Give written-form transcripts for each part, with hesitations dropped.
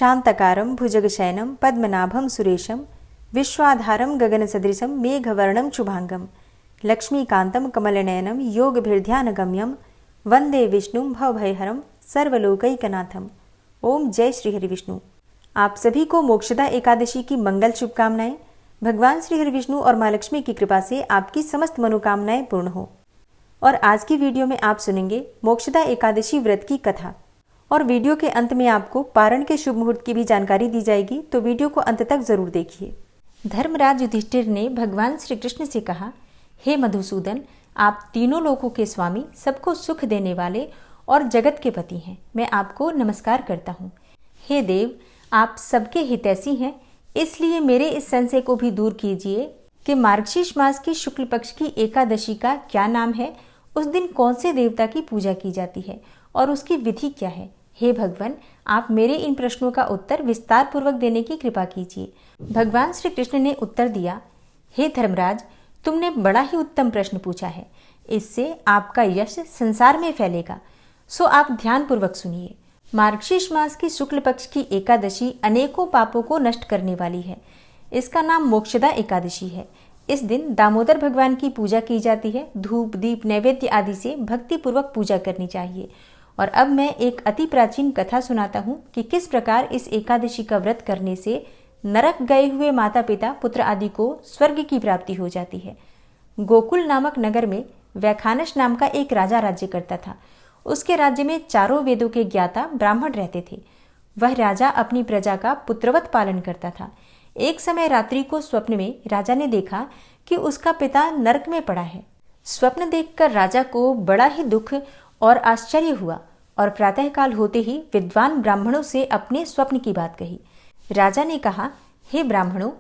शांताकारं भुजगशयनं पद्मनाभं सुरेशं विश्वाधारं गगनसदृशं मेघवर्णं शुभांगं लक्ष्मीकान्तं कमलनयनं योगभिर्ध्यानगम्यं वंदे विष्णुं भवभयहरं सर्वलोकैकनाथम। ओम जय श्री हरि विष्णु। आप सभी को मोक्षदा एकादशी की मंगल शुभकामनाएं। भगवान श्री हरि विष्णु और माँ लक्ष्मी की कृपा से आपकी समस्त मनोकामनाएं पूर्ण हो। और आज की वीडियो में आप सुनेंगे मोक्षदा एकादशी व्रत की कथा और वीडियो के अंत में आपको पारण के शुभ मुहूर्त की भी जानकारी दी जाएगी, तो वीडियो को अंत तक जरूर देखिए। धर्मराज युधिष्ठिर ने भगवान श्री कृष्ण से कहा, हे मधुसूदन, आप तीनों लोकों के स्वामी, सबको सुख देने वाले और जगत के पति हैं। मैं आपको नमस्कार करता हूँ। हे देव, आप सबके हितैषी हैं, इसलिए मेरे इस संशय को भी दूर कीजिए कि मार्गशीर्ष मास की शुक्ल पक्ष की एकादशी का क्या नाम है, उस दिन कौन से देवता की पूजा की जाती है और उसकी विधि क्या है। हे भगवान, आप मेरे इन प्रश्नों का उत्तर विस्तार पूर्वक देने की कृपा कीजिए। भगवान श्री कृष्ण ने उत्तर दिया, हे धर्मराज, तुमने बड़ा ही उत्तम प्रश्न पूछा है। इससे आपका यश संसार में फैलेगा, सो आप ध्यान पूर्वक सुनिए। मार्गशीर्ष मास की शुक्ल पक्ष की एकादशी अनेकों पापों को नष्ट करने वाली है। इसका नाम मोक्षदा एकादशी है। इस दिन दामोदर भगवान की पूजा की जाती है। धूप दीप नैवेद्य आदि से भक्ति पूर्वक पूजा करनी चाहिए। और अब मैं एक अति प्राचीन कथा सुनाता हूँ कि किस प्रकार इस एकादशी का व्रत करने से नरक गए हुए माता पिता पुत्र आदि को स्वर्ग की प्राप्ति हो जाती है। गोकुल नामक नगर में वैखानस नाम का एक राजा राज्य करता था। उसके राज्य में चारों वेदों के ज्ञाता ब्राह्मण रहते थे। वह राजा अपनी प्रजा का पुत्रवत पालन करता था। एक समय रात्रि को स्वप्न में राजा ने देखा कि उसका पिता नरक में पड़ा है। स्वप्न देखकर राजा को बड़ा ही दुख और आश्चर्य हुआ और प्रातःकाल होते ही विद्वान ब्राह्मणों से अपने स्वप्न की बात कही। राजा ने कहा, हे ब्राह्मणों,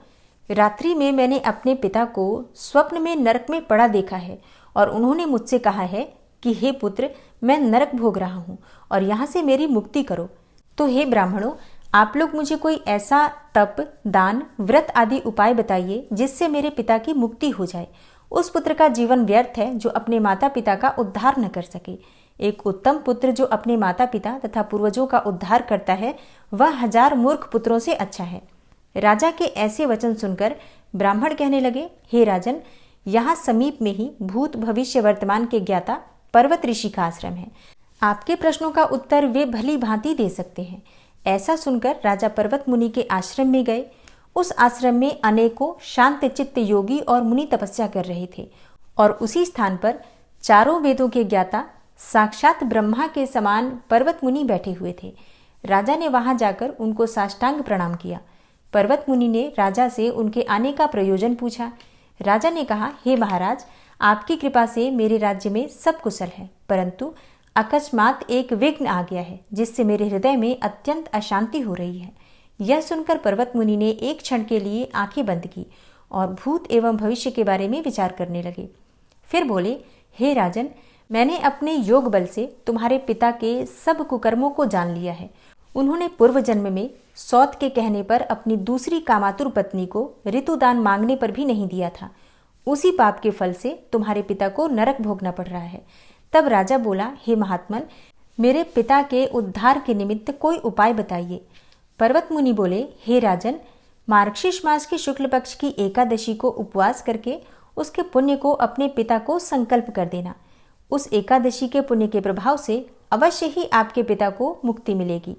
रात्रि में मैंने अपने पिता को स्वप्न में नरक में पड़ा देखा है और उन्होंने मुझसे कहा है कि हे पुत्र, मैं नरक भोग रहा हूँ और यहाँ से मेरी मुक्ति करो। तो हे ब्राह्मणों, आप लोग मुझे कोई ऐसा तप, दान, व्रत आदि उपाय बताइए जिससे मेरे पिता की मुक्ति हो जाए। उस पुत्र का जीवन व्यर्थ है जो अपने माता पिता का उद्धार न कर सके। एक उत्तम पुत्र जो अपने माता पिता तथा पूर्वजों का उद्धार करता है, वह 1000 मूर्ख पुत्रों से अच्छा है। राजा के ऐसे वचन सुनकर ब्राह्मण कहने लगे, हे राजन, यहाँ समीप में ही भूत भविष्य वर्तमान के ज्ञाता पर्वत ऋषि का आश्रम है। आपके प्रश्नों का उत्तर वे भली भांति दे सकते हैं। ऐसा सुनकर राजा पर्वत मुनि के आश्रम में गए। उस आश्रम में अनेकों शांत चित्त योगी और मुनि तपस्या कर रहे थे और उसी स्थान पर चारों वेदों के ज्ञाता साक्षात ब्रह्मा के समान पर्वत मुनि बैठे हुए थे। राजा ने वहां जाकर उनको साष्टांग प्रणाम किया। पर्वत मुनि ने राजा से उनके आने का प्रयोजन पूछा। राजा ने कहा, हे महाराज, आपकी कृपा से मेरे राज्य में सब कुशल है, परंतु अकस्मात एक विघ्न आ गया है जिससे मेरे हृदय में अत्यंत अशांति हो रही है। यह सुनकर पर्वत मुनि ने एक क्षण के लिए आंखें बंद की और भूत एवं भविष्य के बारे में विचार करने लगे। फिर बोले, हे राजन, मैंने अपने योग बल से तुम्हारे पिता के सब कुकर्मों को जान लिया है। उन्होंने पूर्व जन्म में सौत के कहने पर अपनी दूसरी कामातुर पत्नी को ऋतुदान मांगने पर भी नहीं दिया था। उसी पाप के फल से तुम्हारे पिता को नरक भोगना पड़ रहा है। तब राजा बोला, हे महात्मन, मेरे पिता के उद्धार के निमित्त कोई उपाय बताइए। पर्वत मुनि बोले, हे राजन, मार्गशीर्ष मास की शुक्ल पक्ष की एकादशी को उपवास करके उसके पुण्य को अपने पिता को संकल्प कर देना। उस एकादशी के पुण्य के प्रभाव से अवश्य ही आपके पिता को मुक्ति मिलेगी।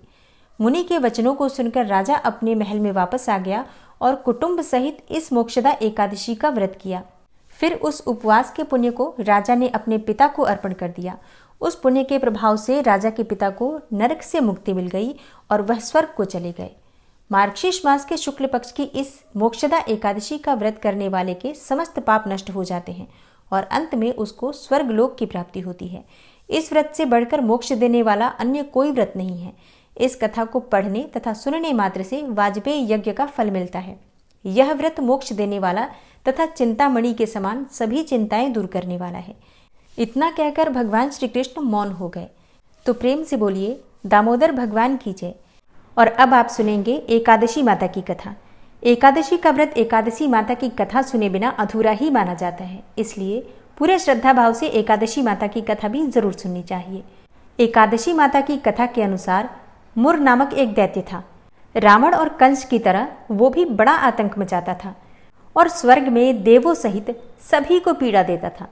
मुनि के वचनों को सुनकर राजा अपने महल में वापस आ गया और कुटुंब सहित इस मोक्षदा एकादशी का व्रत किया। फिर उस उपवास के पुण्य को राजा ने अपने पिता को अर्पण कर दिया। उस पुण्य के प्रभाव से राजा के पिता को नरक से मुक्ति मिल गई और वह स्वर्ग को चले गए। मार्गशीर्ष मास के शुक्ल पक्ष की इस मोक्षदा एकादशी का व्रत करने वाले के समस्त पाप नष्ट हो जाते हैं और अंत में उसको स्वर्ग लोक की प्राप्ति होती है। इस व्रत से बढ़कर मोक्ष देने वाला अन्य कोई व्रत नहीं है। इस कथा को पढ़ने तथा सुनने मात्र से वाजपेयी यज्ञ का फल मिलता है। यह व्रत मोक्ष देने वाला तथा चिंतामणि के समान सभी चिंताएं दूर करने वाला है। इतना कहकर भगवान श्री कृष्ण मौन हो गए। तो प्रेम से बोलिए, दामोदर भगवान की जय। और अब आप सुनेंगे एकादशी माता की कथा। एकादशी का व्रत एकादशी माता की कथा सुने बिना अधूरा ही माना जाता है, इसलिए पूरे श्रद्धा भाव से एकादशी माता की कथा भी जरूर सुननी चाहिए। एकादशी माता की कथा के अनुसार मुर नामक एक दैत्य था। रावण और कंस की तरह वो भी बड़ा आतंक मचाता था और स्वर्ग में देवों सहित सभी को पीड़ा देता था।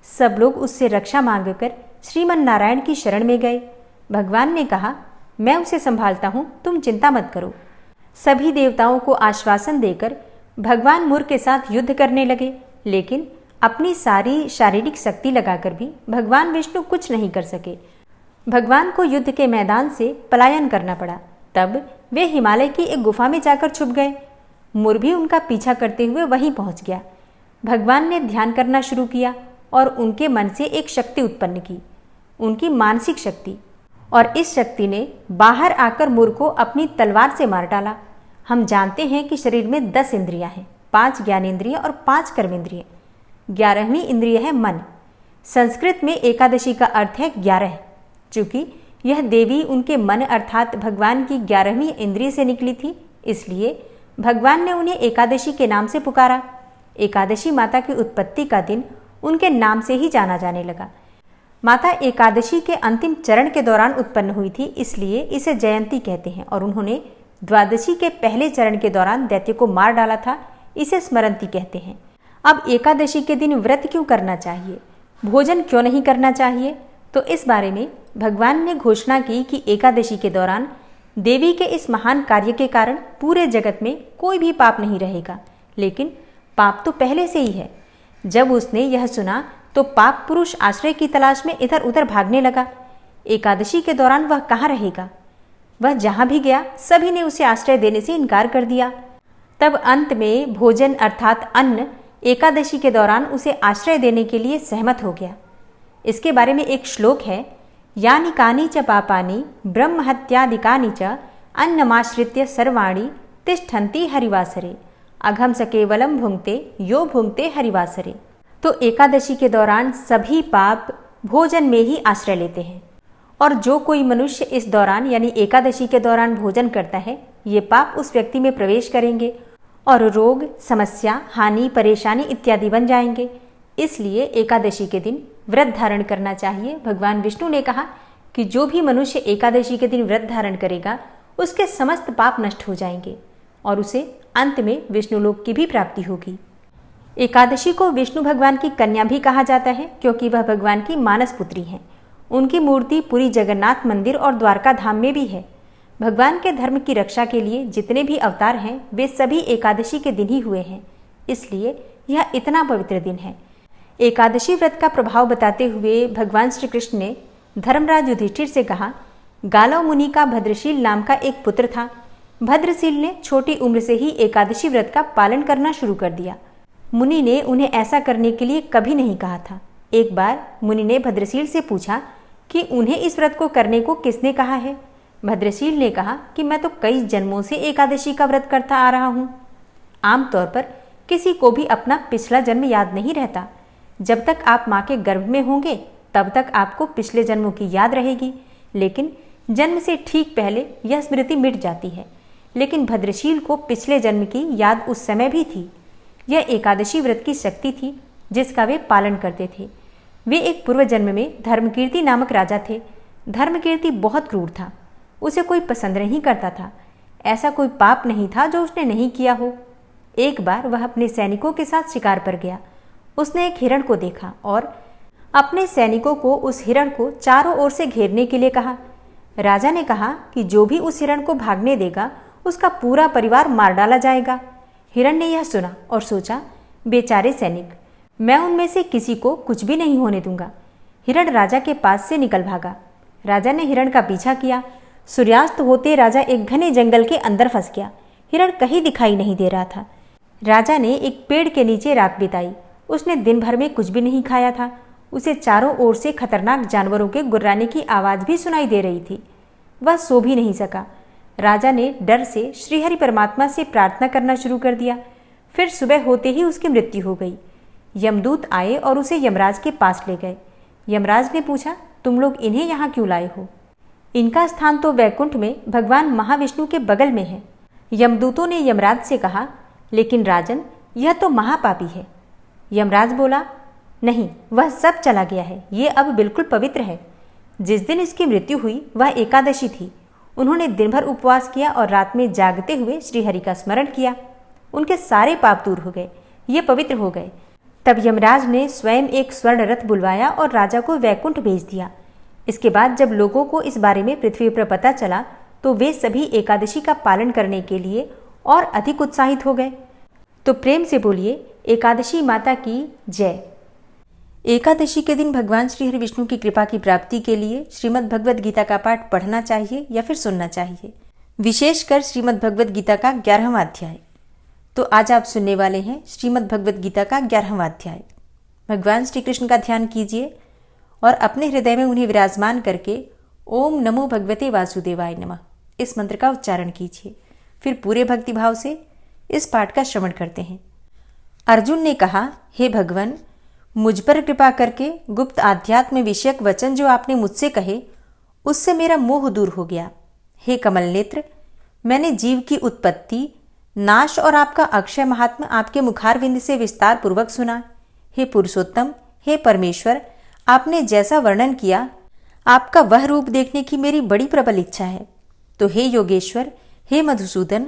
सब लोग उससे रक्षा मांगकर श्रीमन नारायण की शरण में गए। भगवान ने कहा, मैं उसे संभालता हूँ, तुम चिंता मत करो। सभी देवताओं को आश्वासन देकर भगवान मुर के साथ युद्ध करने लगे, लेकिन अपनी सारी शारीरिक शक्ति लगाकर भी भगवान विष्णु कुछ नहीं कर सके। भगवान को युद्ध के मैदान से पलायन करना पड़ा। तब वे हिमालय की एक गुफा में जाकर छुप गए। मुर भी उनका पीछा करते हुए वहीं पहुंच गया। भगवान ने ध्यान करना शुरू किया और उनके मन से एक शक्ति उत्पन्न की, उनकी मानसिक शक्ति, और इस शक्ति ने बाहर आकर मुर को अपनी तलवार से मार डाला। हम जानते हैं कि शरीर में 10 इंद्रियां हैं, 5 ज्ञानेंद्रिय और 5 कर्मेंद्रिय। 11वीं इंद्रिय है मन। संस्कृत में एकादशी का अर्थ है 11। चूंकि यह देवी उनके मन अर्थात भगवान की 11वीं इंद्रिय से निकली थी, इसलिए भगवान ने उन्हें एकादशी के नाम से पुकारा। एकादशी माता की उत्पत्ति का दिन उनके नाम से ही जाना जाने लगा। माता एकादशी के अंतिम चरण के दौरान उत्पन्न हुई थी, इसलिए इसे जयंती कहते हैं, और उन्होंने द्वादशी के पहले चरण के दौरान दैत्य को मार डाला था, इसे स्मरंती कहते हैं। अब एकादशी के दिन व्रत क्यों करना चाहिए, भोजन क्यों नहीं करना चाहिए, तो इस बारे में भगवान ने घोषणा की कि एकादशी के दौरान देवी के इस महान कार्य के कारण पूरे जगत में कोई भी पाप नहीं रहेगा। लेकिन पाप तो पहले से ही है। जब उसने यह सुना तो पाप पुरुष आश्रय की तलाश में इधर उधर भागने लगा। एकादशी के दौरान वह कहाँ रहेगा? वह जहां भी गया सभी ने उसे आश्रय देने से इनकार कर दिया। तब अंत में भोजन अर्थात अन्न एकादशी के दौरान उसे आश्रय देने के लिए सहमत हो गया। इसके बारे में एक श्लोक है, यानि कानि च पापानि ब्रह्महत्यादिकानि च अन्नमाश्रित्य सर्वाणि तिष्ठन्ति हरिवासरे अघम स केवलम भुंक्ते यो भुंक्ते हरिवासरे। तो एकादशी के दौरान सभी पाप भोजन में ही आश्रय लेते हैं, और जो कोई मनुष्य इस दौरान यानी एकादशी के दौरान भोजन करता है, ये पाप उस व्यक्ति में प्रवेश करेंगे और रोग, समस्या, हानि, परेशानी इत्यादि बन जाएंगे। इसलिए एकादशी के दिन व्रत धारण करना चाहिए। भगवान विष्णु ने कहा कि जो भी मनुष्य एकादशी के दिन व्रत धारण करेगा उसके समस्त पाप नष्ट हो जाएंगे और उसे अंत में विष्णुलोक की भी प्राप्ति होगी। एकादशी को विष्णु भगवान की कन्या भी कहा जाता है, क्योंकि वह भगवान की मानस पुत्री हैं। उनकी मूर्ति पुरी जगन्नाथ मंदिर और द्वारका धाम में भी है। भगवान के धर्म की रक्षा के लिए जितने भी अवतार हैं वे सभी एकादशी के दिन ही हुए हैं, इसलिए यह इतना पवित्र दिन है। एकादशी व्रत का प्रभाव बताते हुए भगवान श्री कृष्ण ने धर्मराज युधिष्ठिर से कहा, गालव मुनि का भद्रशील नाम का एक पुत्र था। भद्रशील ने छोटी उम्र से ही एकादशी व्रत का पालन करना शुरू कर दिया। मुनि ने उन्हें ऐसा करने के लिए कभी नहीं कहा था। एक बार मुनि ने भद्रशील से पूछा कि उन्हें इस व्रत को करने को किसने कहा है। भद्रशील ने कहा कि मैं तो कई जन्मों से एकादशी का व्रत करता आ रहा हूँ। आमतौर पर किसी को भी अपना पिछला जन्म याद नहीं रहता। जब तक आप माँ के गर्भ में होंगे तब तक आपको पिछले जन्मों की याद रहेगी, लेकिन जन्म से ठीक पहले यह स्मृति मिट जाती है। लेकिन भद्रशील को पिछले जन्म की याद उस समय भी थी। यह एकादशी व्रत की शक्ति थी जिसका वे पालन करते थे। वे एक पूर्व जन्म में धर्मकीर्ति नामक राजा थे। धर्मकीर्ति बहुत क्रूर था, उसे कोई पसंद नहीं करता था। ऐसा कोई पाप नहीं था जो उसने नहीं किया हो। एक बार वह अपने सैनिकों के साथ शिकार पर गया। उसने एक हिरण को देखा और अपने सैनिकों को उस हिरण को चारों ओर से घेरने के लिए कहा। राजा ने कहा कि जो भी उस हिरण को भागने देगा उसका पूरा परिवार मार डाला जाएगा। हिरण ने यह सुना और सोचा, बेचारे सैनिक, मैं उनमें से किसी को कुछ भी नहीं होने दूंगा। हिरण राजा के पास से निकल भागा। राजा ने हिरण का पीछा किया। सूर्यास्त होते राजा एक घने जंगल के अंदर फंस गया। हिरण कहीं दिखाई नहीं दे रहा था। राजा ने एक पेड़ के नीचे रात बिताई। उसने दिन भर में कुछ भी नहीं खाया था। उसे चारों ओर से खतरनाक जानवरों के गुर्राने की आवाज़ भी सुनाई दे रही थी। वह सो भी नहीं सका। राजा ने डर से श्रीहरि परमात्मा से प्रार्थना करना शुरू कर दिया। फिर सुबह होते ही उसकी मृत्यु हो गई। यमदूत आए और उसे यमराज के पास ले गए। यमराज ने पूछा, तुम लोग इन्हें यहाँ क्यों लाए हो? इनका स्थान तो वैकुंठ में भगवान महाविष्णु के बगल में है। यमदूतों ने यमराज से कहा, लेकिन राजन, यह तो महापापी है। यमराज बोला, नहीं, वह सब चला गया है, ये अब बिल्कुल पवित्र है। जिस दिन इसकी मृत्यु हुई वह एकादशी थी। उन्होंने दिन भर उपवास किया और रात में जागते हुए श्रीहरि का स्मरण किया। उनके सारे पाप दूर हो गए, ये पवित्र हो गए। तब यमराज ने स्वयं एक स्वर्ण रथ बुलवाया और राजा को वैकुंठ भेज दिया। इसके बाद जब लोगों को इस बारे में पृथ्वी पर पता चला तो वे सभी एकादशी का पालन करने के लिए और अधिक उत्साहित हो गए। तो प्रेम से बोलिए एकादशी माता की जय। एकादशी के दिन भगवान श्री हरि विष्णु की कृपा की प्राप्ति के लिए श्रीमद् भगवद गीता का पाठ पढ़ना चाहिए या फिर सुनना चाहिए, विशेषकर श्रीमद् भगवद गीता का 11वां अध्याय। तो आज आप सुनने वाले हैं श्रीमद् भगवद गीता का 11वां अध्याय। भगवान श्री कृष्ण का ध्यान कीजिए और अपने हृदय में उन्हें विराजमान करके ओम नमो भगवते वासुदेवाय नमः इस मंत्र का उच्चारण कीजिए। फिर पूरे भक्तिभाव से इस पाठ का श्रवण करते हैं। अर्जुन ने कहा, हे भगवान, मुझ पर कृपा करके गुप्त आध्यात्म विषयक वचन जो आपने मुझसे कहे उससे मेरा मोह दूर हो गया। हे कमल नेत्र, मैंने जीव की उत्पत्ति, नाश और आपका अक्षय महात्मा आपके मुखारविंद से विस्तार पूर्वक सुना। हे पुरुषोत्तम, हे परमेश्वर, आपने जैसा वर्णन किया आपका वह रूप देखने की मेरी बड़ी प्रबल इच्छा है। तो हे योगेश्वर, हे मधुसूदन,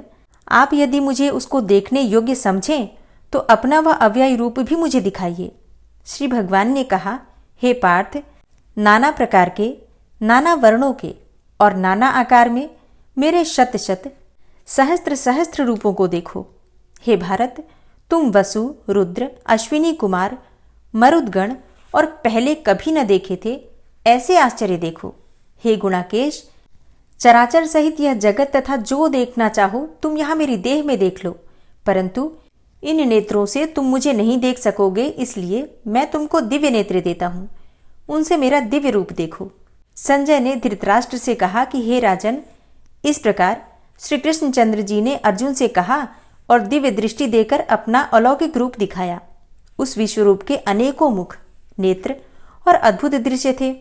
आप यदि मुझे उसको देखने योग्य समझें तो अपना वह अव्यय रूप भी मुझे दिखाइए। श्री भगवान ने कहा, हे पार्थ, नाना प्रकार के, नाना वर्णों के और नाना आकार में मेरे शत शत सहस्त्र सहस्त्र रूपों को देखो। हे भारत, तुम वसु, रुद्र, अश्विनी कुमार, मरुदगण और पहले कभी न देखे थे ऐसे आश्चर्य देखो। हे गुणाकेश, चराचर सहित यह जगत तथा जो देखना चाहो तुम यहाँ मेरी देह में देख लो, परंतु इन नेत्रों से तुम मुझे नहीं देख सकोगे, इसलिए मैं तुमको दिव्य नेत्र देता हूँ, उनसे मेरा दिव्य रूप देखो। संजय ने धृतराष्ट्र से कहा कि हे राजन, इस प्रकार श्री कृष्णचंद्र जी ने अर्जुन से कहा और दिव्य दृष्टि देकर अपना अलौकिक रूप दिखाया। उस विश्वरूप के अनेकों मुख, नेत्र और अद्भुत दृश्य थे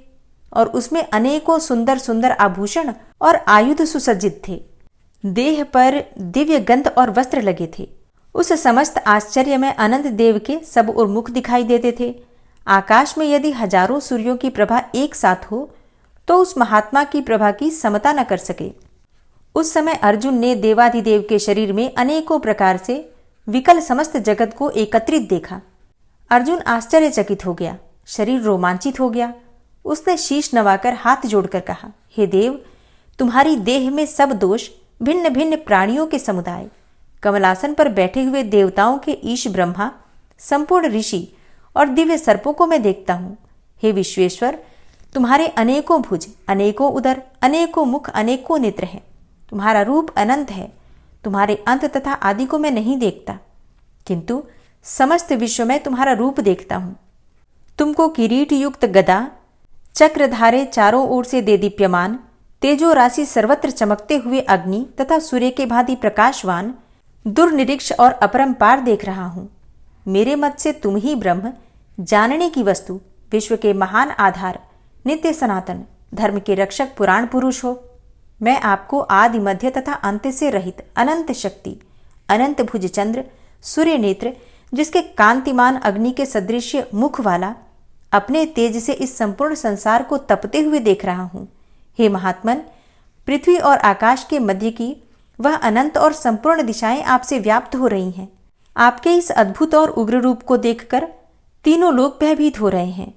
और उसमें अनेकों सुंदर सुंदर आभूषण और आयुध सुसज्जित थे। देह पर दिव्य गंध और वस्त्र लगे थे। उस समस्त आश्चर्य में अनंत देव के सब और मुख दिखाई देते थे। आकाश में यदि हजारों सूर्यों की प्रभा एक साथ हो तो उस महात्मा की प्रभा की समता न कर सके। उस समय अर्जुन ने देवाधिदेव के शरीर में अनेकों प्रकार से विकल समस्त जगत को एकत्रित देखा। अर्जुन आश्चर्यचकित हो गया, शरीर रोमांचित हो गया। उसने शीश नवाकर हाथ जोड़कर कहा, हे देव, तुम्हारी देह में सब दोष, भिन्न भिन्न प्राणियों के समुदाय, कमलासन पर बैठे हुए देवताओं के ईश ब्रह्मा, संपूर्ण ऋषि और दिव्य सर्पों को मैं देखता हूँ। हे विश्वेश्वर, तुम्हारे अनेकों भुज, अनेकों उदर, अनेकों मुख, अनेकों नेत्र हैं। तुम्हारा रूप अनंत है। तुम्हारे अंत तथा आदि को मैं नहीं देखता, किंतु समस्त विश्व में तुम्हारा रूप देखता हूँ। तुमको किरीट युक्त गदा, चक्रधारे चारों ओर से दे दीप्यमान, तेजो राशि सर्वत्र चमकते हुए अग्नि तथा सूर्य के भांति प्रकाशवान, दुर्निरीक्ष और अपरंपार देख रहा हूं। मेरे मत से तुम ही ब्रह्म, जानने की वस्तु, विश्व के महान आधार, नित्य सनातन, धर्म के रक्षक, पुराण पुरुष हो। मैं आपको आदि मध्य तथा अंत से रहित अनंत शक्ति, अनंत भुज चंद्र, सूर्य नेत्र, जिसके कांतिमान अग्नि के सदृश मुख वाला, अपने तेज से इस संपूर्ण संसार को तपते हुए देख रहा हूं। हे महात्मन, पृथ्वी और आकाश के मध्य की वह अनंत और संपूर्ण दिशाएं आपसे व्याप्त हो रही हैं। आपके इस अद्भुत और उग्र रूप को देखकर तीनों लोग भयभीत हो रहे हैं।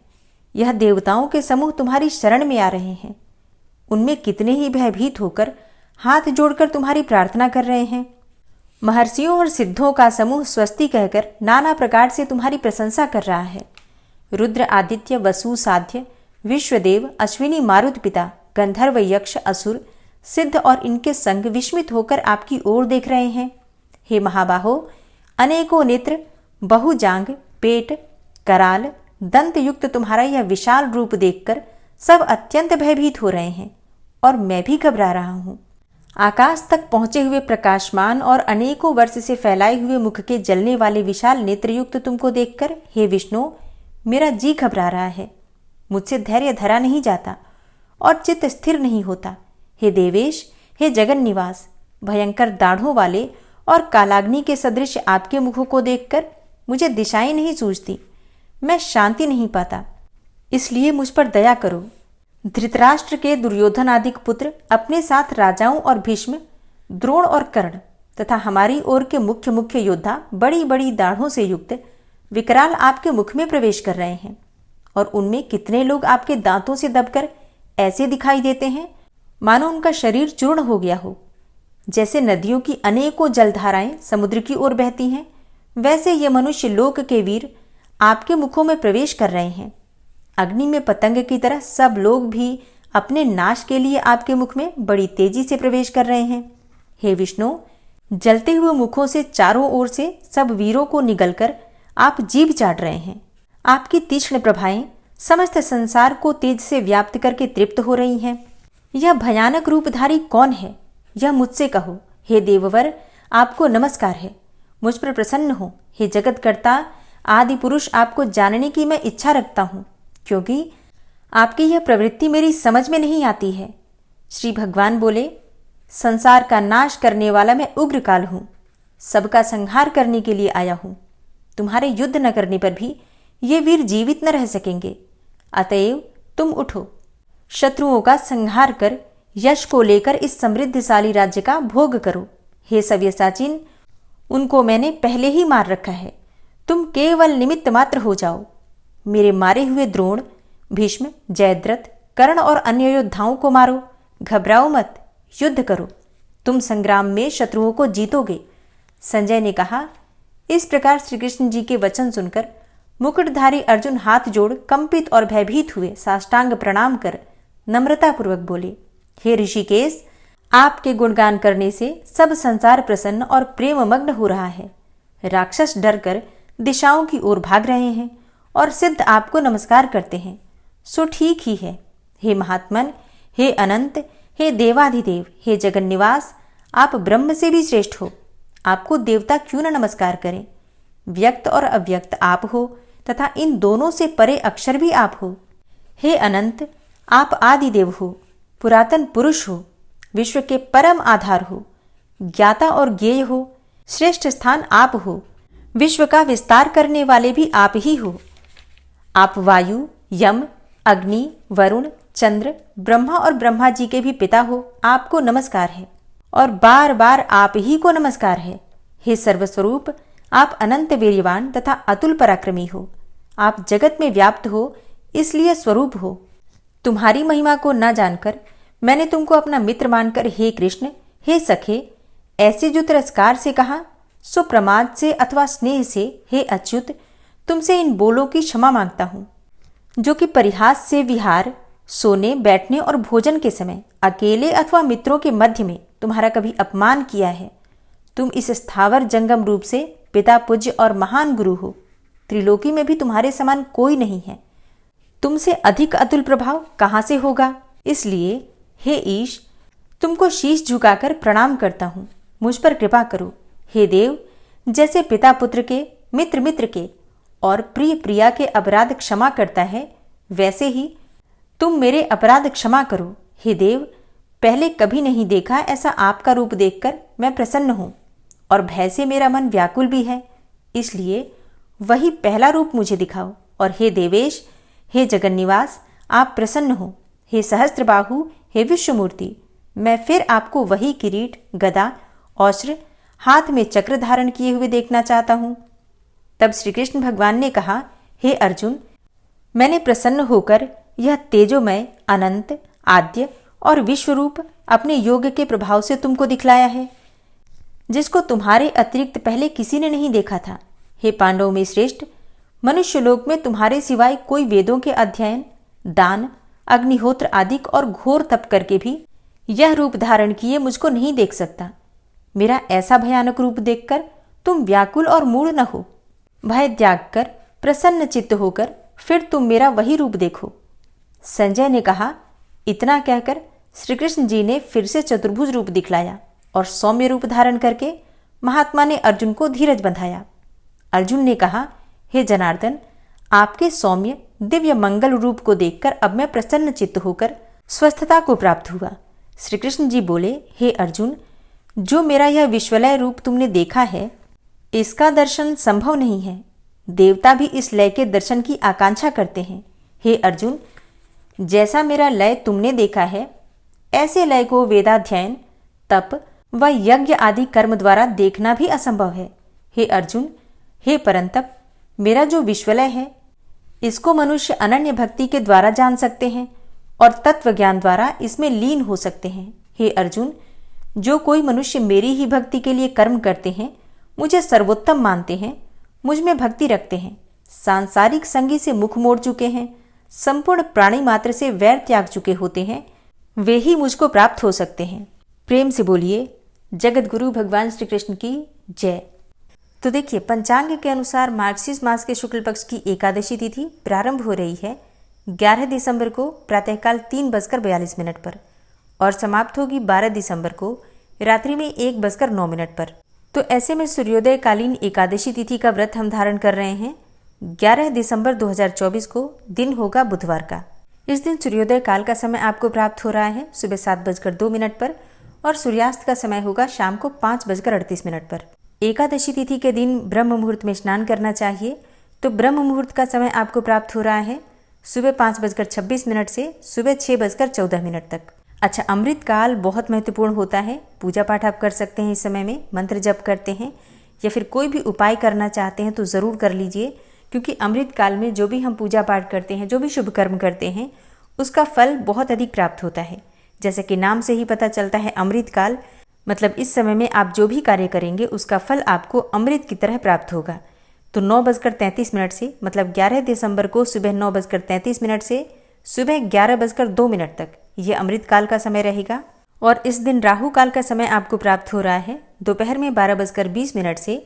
यह देवताओं के समूह तुम्हारी शरण में आ रहे हैं। उनमें कितने ही भयभीत होकर हाथ जोड़कर तुम्हारी प्रार्थना कर रहे हैं। महर्षियों और सिद्धों का समूह स्वस्ति कहकर नाना प्रकार से तुम्हारी प्रशंसा कर रहा है। रुद्र, आदित्य, वसु, साध्य, विश्वदेव, अश्विनी, मारुत पिता, गंधर्व, यक्ष, असुर, सिद्ध और इनके संग विस्मित होकर आपकी ओर देख रहे हैं। हे महाबाहो, अनेकों नेत्र, बहुजांग, पेट, कराल, दंत युक्त तुम्हारा यह विशाल रूप देखकर सब अत्यंत भयभीत हो रहे हैं और मैं भी घबरा रहा हूं। आकाश तक पहुंचे हुए प्रकाशमान और अनेकों वर्ष से फैलाए हुए मुख के जलने वाले विशाल नेत्रयुक्त तुमको देखकर हे विष्णु, मेरा जी घबरा रहा है। मुझसे धैर्य धरा नहीं जाता और चित्त स्थिर नहीं होता। हे देवेश, हे जगन निवास, भयंकर दाढ़ों वाले और कालाग्नि के सदृश आपके मुखों को देखकर मुझे दिशाएं नहीं सूझती। मैं शांति नहीं पाता, इसलिए मुझ पर दया करो। धृतराष्ट्र के दुर्योधन आदि पुत्र अपने साथ राजाओं और भीष्म, द्रोण और कर्ण तथा हमारी ओर के मुख्य मुख्य योद्धा बड़ी बड़ी दाढ़ों से युक्त विकराल आपके मुख में प्रवेश कर रहे हैं, और उनमें कितने लोग आपके दांतों से दबकर ऐसे दिखाई देते हैं मानो उनका शरीर चूर्ण हो गया हो। जैसे नदियों की अनेकों जलधाराएं समुद्र की ओर बहती हैं, वैसे ये मनुष्य लोक के वीर आपके मुखों में प्रवेश कर रहे हैं। अग्नि में पतंग की तरह सब लोग भी अपने नाश के लिए आपके मुख में बड़ी तेजी से प्रवेश कर रहे हैं। हे विष्णु, जलते हुए मुखों से चारों ओर से सब वीरों को निगलकर आप जीभ चाट रहे हैं। आपकी तीक्ष्ण प्रभाएं समस्त संसार को तेज से व्याप्त करके तृप्त हो रही हैं। यह भयानक रूपधारी कौन है, यह मुझसे कहो। हे देववर, आपको नमस्कार है। मुझ पर प्रसन्न हो। हे जगतकर्ता आदि पुरुष, आपको जानने की मैं इच्छा रखता हूँ, क्योंकि आपकी यह प्रवृत्ति मेरी समझ में नहीं आती है। श्री भगवान बोले, संसार का नाश करने वाला मैं उग्रकाल हूँ, सबका संहार करने के लिए आया हूँ। तुम्हारे युद्ध न करने पर भी ये वीर जीवित न रह सकेंगे। अतएव तुम उठो, शत्रुओं का संहार कर यश को लेकर इस समृद्धशाली राज्य का भोग करो। हे सव्यसाचीन, उनको मैंने पहले ही मार रखा है, तुम केवल निमित्त मात्र हो जाओ। मेरे मारे हुए द्रोण, भीष्म, जयद्रथ, कर्ण और अन्य योद्धाओं को मारो। घबराओ मत, युद्ध करो, तुम संग्राम में शत्रुओं को जीतोगे। संजय ने कहा। इस प्रकार श्री कृष्ण जी के वचन सुनकर मुकुटधारी अर्जुन हाथ जोड़ कंपित और भयभीत हुए साष्टांग प्रणाम कर नम्रतापूर्वक बोले, हे ऋषिकेश, आपके गुणगान करने से सब संसार प्रसन्न और प्रेममग्न हो रहा है। राक्षस डरकर दिशाओं की ओर भाग रहे हैं और सिद्ध आपको नमस्कार करते हैं, सो ठीक ही है। हे महात्मन, हे अनंत, हे देवाधिदेव, हे जगन्निवास, आप ब्रह्म से भी श्रेष्ठ हो। आपको देवता क्यों न नमस्कार करें। व्यक्त और अव्यक्त आप हो तथा इन दोनों से परे अक्षर भी आप हो। हे अनंत, आप आदिदेव हो, पुरातन पुरुष हो, विश्व के परम आधार हो, ज्ञाता और ज्ञेय हो, श्रेष्ठ स्थान आप हो, विश्व का विस्तार करने वाले भी आप ही हो। आप वायु, यम, अग्नि, वरुण, चंद्र, ब्रह्मा और ब्रह्मा जी के भी पिता हो। आपको नमस्कार है और बार बार आप ही को नमस्कार है। हे सर्वस्वरूप, आप अनंत वीर्यवान तथा अतुल पराक्रमी हो। आप जगत में व्याप्त हो, इसलिए स्वरूप हो। तुम्हारी महिमा को न जानकर मैंने तुमको अपना मित्र मानकर हे कृष्ण, हे सखे, ऐसे जो तिरस्कार से कहा, सो प्रमाद से अथवा स्नेह से हे अच्युत, तुमसे इन बोलों की क्षमा मांगता हूँ, जो कि परिहास से विहार, सोने, बैठने और भोजन के समय अकेले अथवा मित्रों के मध्य में तुम्हारा कभी अपमान किया है। तुम इस स्थावर जंगम रूप से पिता, पूज्य और महान गुरु हो। त्रिलोकी में भी तुम्हारे समान कोई नहीं है। तुमसे अधिक अतुल प्रभाव कहाँ से होगा। इसलिए हे ईश, तुमको शीश झुकाकर प्रणाम करता हूँ, मुझ पर कृपा करो। हे देव, जैसे पिता पुत्र के, मित्र मित्र के और प्रिय प्रिया के अपराध क्षमा करता है, वैसे ही तुम मेरे अपराध क्षमा करो। हे देव, पहले कभी नहीं देखा ऐसा आपका रूप देखकर मैं प्रसन्न हूँ और भय से मेरा मन व्याकुल भी है, इसलिए वही पहला रूप मुझे दिखाओ। और हे देवेश, हे जगन्निवास, आप प्रसन्न हो। हे सहस्त्रबाहु, हे विश्वमूर्ति, मैं फिर आपको वही किरीट, गदा, औश्र, हाथ में चक्र धारण किए हुए देखना चाहता हूँ। तब श्री कृष्ण भगवान ने कहा, हे अर्जुन, मैंने प्रसन्न होकर यह तेजोमय, अनंत, आद्य और विश्वरूप अपने योग के प्रभाव से तुमको दिखलाया है, जिसको तुम्हारे अतिरिक्त पहले किसी ने नहीं देखा था। हे पांडवों में श्रेष्ठ, मनुष्य लोक में तुम्हारे सिवाय कोई वेदों के अध्ययन, दान, अग्निहोत्र आदि और घोर तप करके भी यह रूप धारण किए मुझको नहीं देख सकता। मेरा ऐसा भयानक रूप देखकर तुम व्याकुल और मूढ़ न हो। भय त्याग कर प्रसन्न चित्त होकर फिर तुम मेरा वही रूप देखो। संजय ने कहा। इतना कहकर श्री कृष्ण जी ने फिर से चतुर्भुज रूप दिखलाया और सौम्य रूप धारण करके महात्मा ने अर्जुन को धीरज बंधाया। अर्जुन ने कहा, हे जनार्दन, आपके सौम्य दिव्य मंगल रूप को देखकर अब मैं प्रसन्न चित्त होकर स्वस्थता को प्राप्त हुआ। श्री कृष्ण जी बोले, हे अर्जुन, जो मेरा यह विश्वलय रूप तुमने देखा है, इसका दर्शन संभव नहीं है। देवता भी इस लय के दर्शन की आकांक्षा करते हैं। हे अर्जुन, जैसा मेरा लय तुमने देखा है, ऐसे लय को वेदाध्ययन, तप व यज्ञ आदि कर्म द्वारा देखना भी असंभव है। हे अर्जुन, हे परंतप, मेरा जो विश्वलय है, इसको मनुष्य अनन्य भक्ति के द्वारा जान सकते हैं और तत्व ज्ञान द्वारा इसमें लीन हो सकते हैं। हे अर्जुन, जो कोई मनुष्य मेरी ही भक्ति के लिए कर्म करते हैं, मुझे सर्वोत्तम मानते हैं, मुझ में भक्ति रखते हैं, सांसारिक संगी से मुख मोड़ चुके हैं, संपूर्ण प्राणी मात्र से वैर त्याग चुके होते हैं, वे ही मुझको प्राप्त हो सकते हैं। प्रेम से बोलिए जगत गुरु भगवान श्री कृष्ण की जय। तो देखिए, पंचांग के अनुसार मार्गशीर्ष मास के शुक्ल पक्ष की एकादशी तिथि प्रारंभ हो रही है 11 दिसंबर को प्रातःकाल 3:42 पर और समाप्त होगी 12 दिसंबर को रात्रि में 1:09 पर। तो ऐसे में सूर्योदय कालीन एकादशी तिथि का व्रत हम धारण कर रहे हैं 11 दिसंबर 2024 को। दिन होगा बुधवार का। इस दिन सूर्योदय काल का समय आपको प्राप्त हो रहा है सुबह 7:02 पर और सूर्यास्त का समय होगा शाम को 5:38 पर। एकादशी तिथि के दिन ब्रह्म मुहूर्त में स्नान करना चाहिए। तो ब्रह्म मुहूर्त का समय आपको प्राप्त हो रहा है सुबह 5:26 से सुबह 6:14 तक। अच्छा, अमृत काल बहुत महत्वपूर्ण होता है। पूजा पाठ आप कर सकते हैं इस समय में, मंत्र जप करते हैं या फिर कोई भी उपाय करना चाहते हैं तो ज़रूर कर लीजिए, क्योंकि अमृत काल में जो भी हम पूजा पाठ करते हैं, जो भी शुभ कर्म करते हैं, उसका फल बहुत अधिक प्राप्त होता है। जैसे कि नाम से ही पता चलता है अमृत काल, मतलब इस समय में आप जो भी कार्य करेंगे उसका फल आपको अमृत की तरह प्राप्त होगा। तो 9:33 से मतलब 11 दिसंबर को सुबह 9:33 से सुबह 11:02 तक ये अमृत काल का समय रहेगा। और इस दिन राहु काल का समय आपको प्राप्त हो रहा है दोपहर में 12:20 से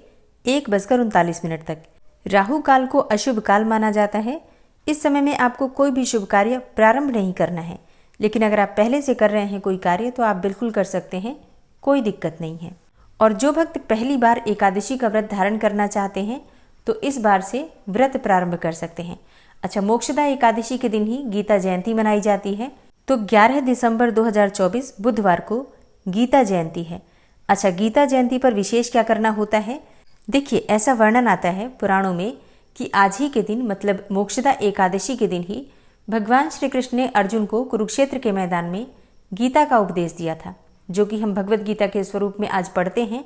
1:39 तक। राहु काल को अशुभ काल माना जाता है। इस समय में आपको कोई भी शुभ कार्य प्रारंभ नहीं करना है, लेकिन अगर आप पहले से कर रहे हैं कोई कार्य तो आप बिल्कुल कर सकते हैं, कोई दिक्कत नहीं है। और जो भक्त पहली बार एकादशी का व्रत धारण करना चाहते हैं तो इस बार से व्रत प्रारंभ कर सकते हैं। अच्छा, मोक्षदा एकादशी के दिन ही गीता जयंती मनाई जाती है। तो 11 दिसंबर 2024 बुधवार को गीता जयंती है। अच्छा, गीता जयंती पर विशेष क्या करना होता है? देखिए, ऐसा वर्णन आता है पुराणों में कि आज ही के दिन मतलब मोक्षदा एकादशी के दिन ही भगवान श्री कृष्ण ने अर्जुन को कुरुक्षेत्र के मैदान में गीता का उपदेश दिया था। जो कि हम भगवत गीता के स्वरूप में आज पढ़ते हैं,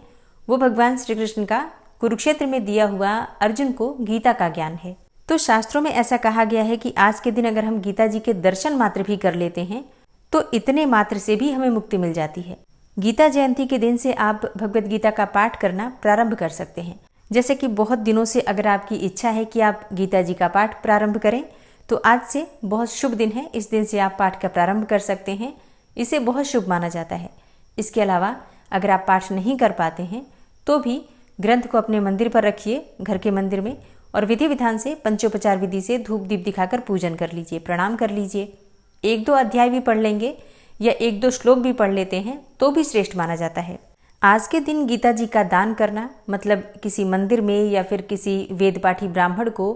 वो भगवान श्री कृष्ण का कुरुक्षेत्र में दिया हुआ अर्जुन को गीता का ज्ञान है। तो शास्त्रों में ऐसा कहा गया है कि आज के दिन अगर हम गीता जी के दर्शन मात्र भी कर लेते हैं तो इतने मात्र से भी हमें मुक्ति मिल जाती है। गीता जयंती के दिन से आप भगवत गीता का पाठ करना प्रारंभ कर सकते हैं। जैसे कि बहुत दिनों से अगर आपकी इच्छा है कि आप गीता जी का पाठ प्रारंभ करें तो आज से बहुत शुभ दिन है। इस दिन से आप पाठ का प्रारंभ कर सकते हैं। इसे बहुत शुभ माना जाता है। इसके अलावा अगर आप पाठ नहीं कर पाते हैं तो भी ग्रंथ को अपने मंदिर पर रखिए, घर के मंदिर में, और विधि विधान से पंचोपचार विधि से धूप दीप दिखाकर पूजन कर लीजिए, प्रणाम कर लीजिए। 1-2 अध्याय भी पढ़ लेंगे या 1-2 श्लोक भी पढ़ लेते हैं तो भी श्रेष्ठ माना जाता है। आज के दिन गीता जी का दान करना मतलब किसी मंदिर में या फिर किसी वेद पाठी ब्राह्मण को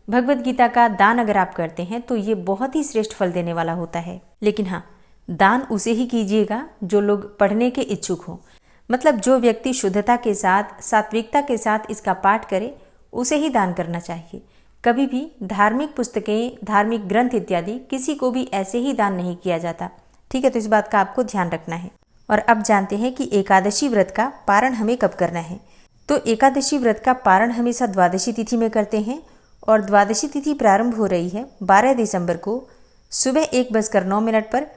भगवत गीता का दान अगर आप करते हैं तो ये बहुत ही श्रेष्ठ फल देने वाला होता है। लेकिन हाँ, दान उसे ही कीजिएगा जो लोग पढ़ने के इच्छुक हों। मतलब जो व्यक्ति शुद्धता के साथ, सात्विकता के साथ इसका पाठ करे, उसे ही दान करना चाहिए। कभी भी धार्मिक पुस्तकें, धार्मिक ग्रंथ इत्यादि किसी को भी ऐसे ही दान नहीं किया जाता। ठीक है, तो इस बात का आपको ध्यान रखना है। और अब जानते हैं कि एकादशी व्रत का पारण हमें कब करना है। तो एकादशी व्रत का पारण हमेशा द्वादशी तिथि में करते हैं और द्वादशी तिथि प्रारंभ हो रही है 12 दिसंबर को सुबह 1:09 पर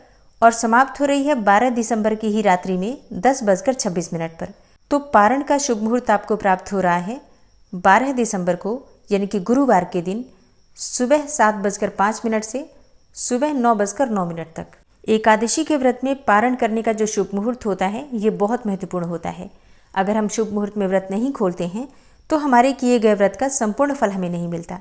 और समाप्त हो रही है 12 दिसंबर की ही रात्रि में 10:26 पर। तो पारण का शुभ मुहूर्त आपको प्राप्त हो रहा है 12 दिसंबर को यानी कि गुरुवार के दिन सुबह 7:05 से सुबह 9:09 तक। एकादशी के व्रत में पारण करने का जो शुभ मुहूर्त होता है ये बहुत महत्वपूर्ण होता है। अगर हम शुभ मुहूर्त में व्रत नहीं खोलते हैं तो हमारे किए गए व्रत का संपूर्ण फल हमें नहीं मिलता।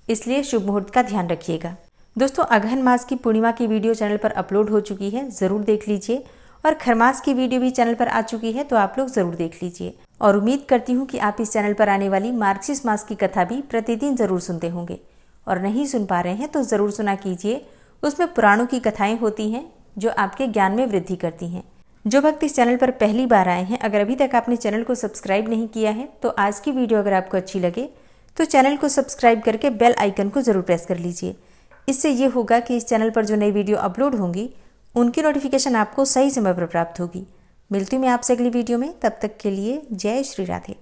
इसलिए शुभ मुहूर्त का ध्यान रखिएगा। दोस्तों, अगहन मास की पूर्णिमा की वीडियो चैनल पर अपलोड हो चुकी है, ज़रूर देख लीजिए। और खरमास की वीडियो भी चैनल पर आ चुकी है, तो आप लोग ज़रूर देख लीजिए। और उम्मीद करती हूँ कि आप इस चैनल पर आने वाली मार्गशीर्ष मास की कथा भी प्रतिदिन ज़रूर सुनते होंगे। और नहीं सुन पा रहे हैं तो ज़रूर सुना कीजिए। उसमें पुराणों की कथाएँ होती हैं जो आपके ज्ञान में वृद्धि करती हैं। जो भक्त इस चैनल पर पहली बार आए हैं, अगर अभी तक आपने चैनल को सब्सक्राइब नहीं किया है तो आज की वीडियो अगर आपको अच्छी लगे तो चैनल को सब्सक्राइब करके बेल आइकन को ज़रूर प्रेस कर लीजिए, इससे ये होगा कि इस चैनल पर जो नई वीडियो अपलोड होंगी उनकी नोटिफिकेशन आपको सही समय पर प्राप्त होगी। मिलती हूँ मैं आपसे अगली वीडियो में, तब तक के लिए जय श्री राधे।